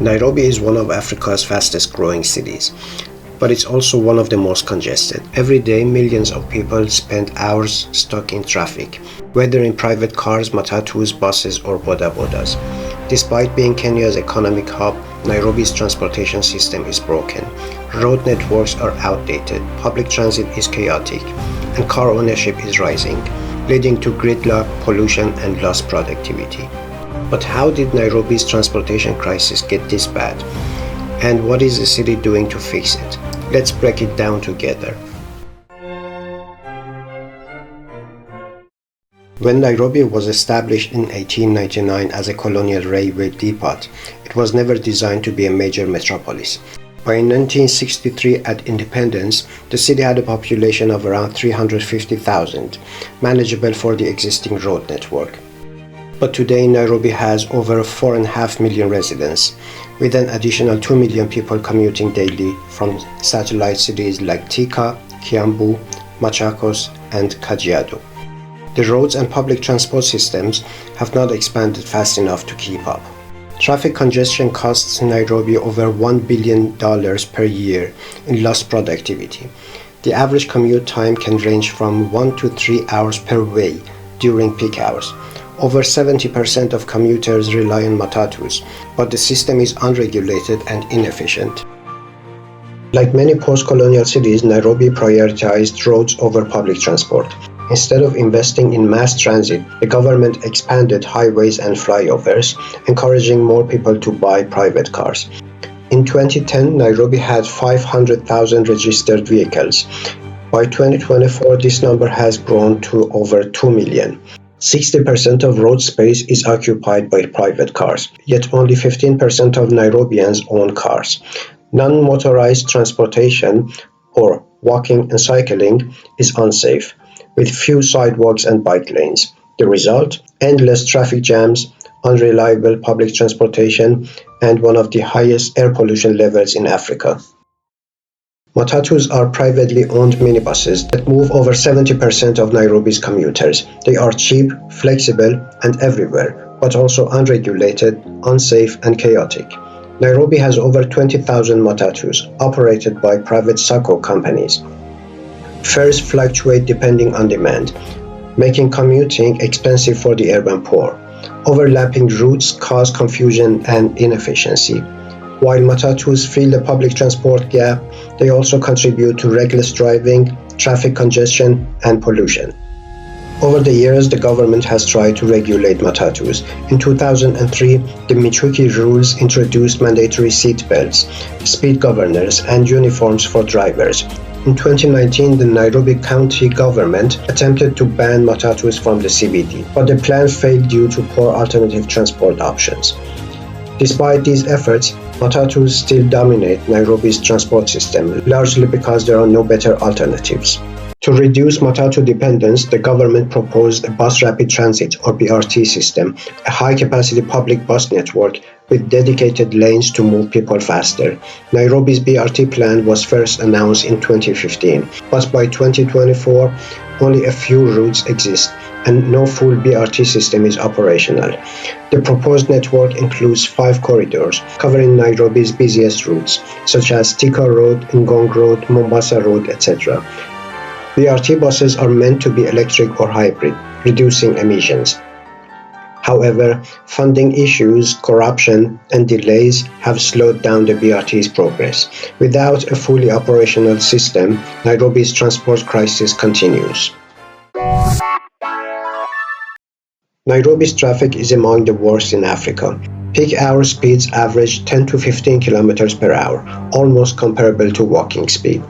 Nairobi is one of Africa's fastest growing cities, but it's also one of the most congested. Every day, millions of people spend hours stuck in traffic, whether in private cars, matatus, buses, or boda-bodas. Despite being Kenya's economic hub, Nairobi's transportation system is broken. Road networks are outdated, public transit is chaotic, and car ownership is rising, leading to gridlock, pollution, and lost productivity. But how did Nairobi's transportation crisis get this bad? And what is the city doing to fix it? Let's break it down together. When Nairobi was established in 1899 as a colonial railway depot, it was never designed to be a major metropolis. By 1963, at independence, the city had a population of around 350,000, manageable for the existing road network. But today, Nairobi has over 4.5 million residents, with an additional 2 million people commuting daily from satellite cities like Thika, Kiambu, Machakos, and Kajiado. The roads and public transport systems have not expanded fast enough to keep up. Traffic congestion costs Nairobi over $1 billion per year in lost productivity. The average commute time can range from 1 to 3 hours per way during peak hours. Over 70% of commuters rely on matatus, but the system is unregulated and inefficient. Like many post-colonial cities, Nairobi prioritized roads over public transport. Instead of investing in mass transit, the government expanded highways and flyovers, encouraging more people to buy private cars. In 2010, Nairobi had 500,000 registered vehicles. By 2024, this number has grown to over 2 million. 60% of road space is occupied by private cars, yet only 15% of Nairobians own cars. Non-motorized transportation, or walking and cycling, is unsafe, with few sidewalks and bike lanes. The result? Endless traffic jams, unreliable public transportation, and one of the highest air pollution levels in Africa. Matatus are privately owned minibuses that move over 70% of Nairobi's commuters. They are cheap, flexible, and everywhere, but also unregulated, unsafe, and chaotic. Nairobi has over 20,000 matatus, operated by private sacco companies. Fares fluctuate depending on demand, making commuting expensive for the urban poor. Overlapping routes cause confusion and inefficiency. While matatus fill the public transport gap, they also contribute to reckless driving, traffic congestion, and pollution. Over the years, the government has tried to regulate matatus. In 2003, the Michuki rules introduced mandatory seat belts, speed governors, and uniforms for drivers. In 2019, the Nairobi County government attempted to ban matatus from the CBD, but the plan failed due to poor alternative transport options. Despite these efforts, matatus still dominate Nairobi's transport system, largely because there are no better alternatives. To reduce matatu dependence, the government proposed a bus rapid transit or BRT system, a high-capacity public bus network with dedicated lanes to move people faster. Nairobi's BRT plan was first announced in 2015, but by 2024, only a few routes exist, and no full BRT system is operational. The proposed network includes 5 corridors, covering Nairobi's busiest routes, such as Thika Road, Ngong Road, Mombasa Road, etc. BRT buses are meant to be electric or hybrid, reducing emissions. However, funding issues, corruption, and delays have slowed down the BRT's progress. Without a fully operational system, Nairobi's transport crisis continues. Nairobi's traffic is among the worst in Africa. Peak hour speeds average 10 to 15 kilometers per hour, almost comparable to walking speed.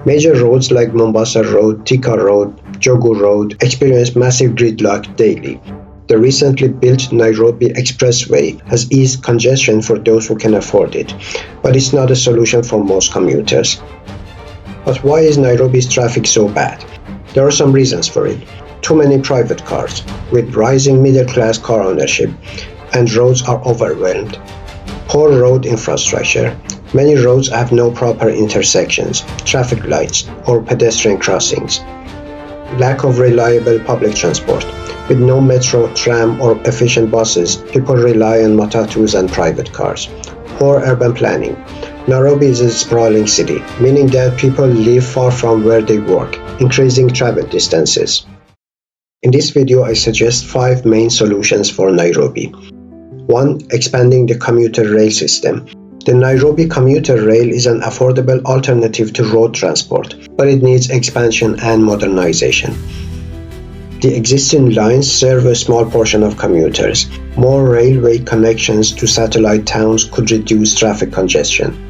Major roads like Mombasa Road, Thika Road, Jogu Road experience massive gridlock daily. The recently built Nairobi Expressway has eased congestion for those who can afford it, but it's not a solution for most commuters. But why is Nairobi's traffic so bad? There are some reasons for it. Too many private cars, with rising middle-class car ownership, and roads are overwhelmed. Poor road infrastructure. Many roads have no proper intersections, traffic lights, or pedestrian crossings. Lack of reliable public transport. With no metro, tram, or efficient buses, people rely on matatus and private cars. Poor urban planning. Nairobi is a sprawling city, meaning that people live far from where they work, increasing travel distances. In this video, I suggest 5 main solutions for Nairobi. 1. Expanding the commuter rail system. The Nairobi commuter rail is an affordable alternative to road transport, but it needs expansion and modernization. The existing lines serve a small portion of commuters. More railway connections to satellite towns could reduce traffic congestion.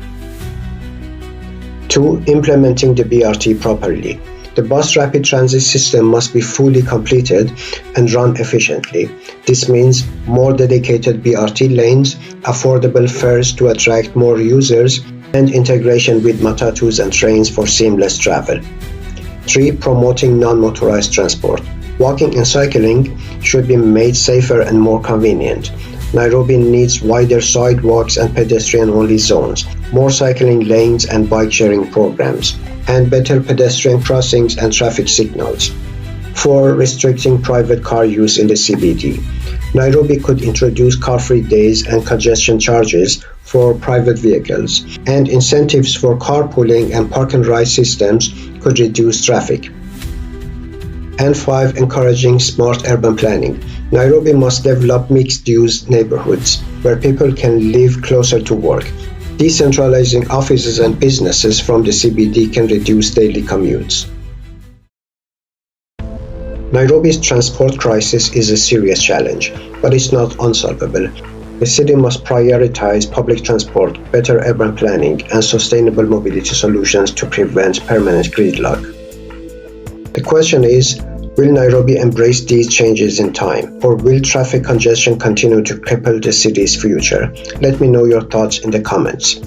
2. Implementing the BRT properly. The bus rapid transit system must be fully completed and run efficiently. This means more dedicated BRT lanes, affordable fares to attract more users, and integration with matatus and trains for seamless travel. 3. Promoting non-motorized transport. Walking and cycling should be made safer and more convenient. Nairobi needs wider sidewalks and pedestrian-only zones, more cycling lanes and bike-sharing programs, and better pedestrian crossings and traffic signals. 4. Restricting private car use in the CBD. Nairobi could introduce car-free days and congestion charges for private vehicles, and incentives for carpooling and park and ride systems could reduce traffic. And 5. Encouraging smart urban planning. Nairobi must develop mixed-use neighborhoods where people can live closer to work. Decentralizing offices and businesses from the CBD can reduce daily commutes. Nairobi's transport crisis is a serious challenge, but it's not unsolvable. The city must prioritize public transport, better urban planning, and sustainable mobility solutions to prevent permanent gridlock. The question is, will Nairobi embrace these changes in time, or will traffic congestion continue to cripple the city's future? Let me know your thoughts in the comments.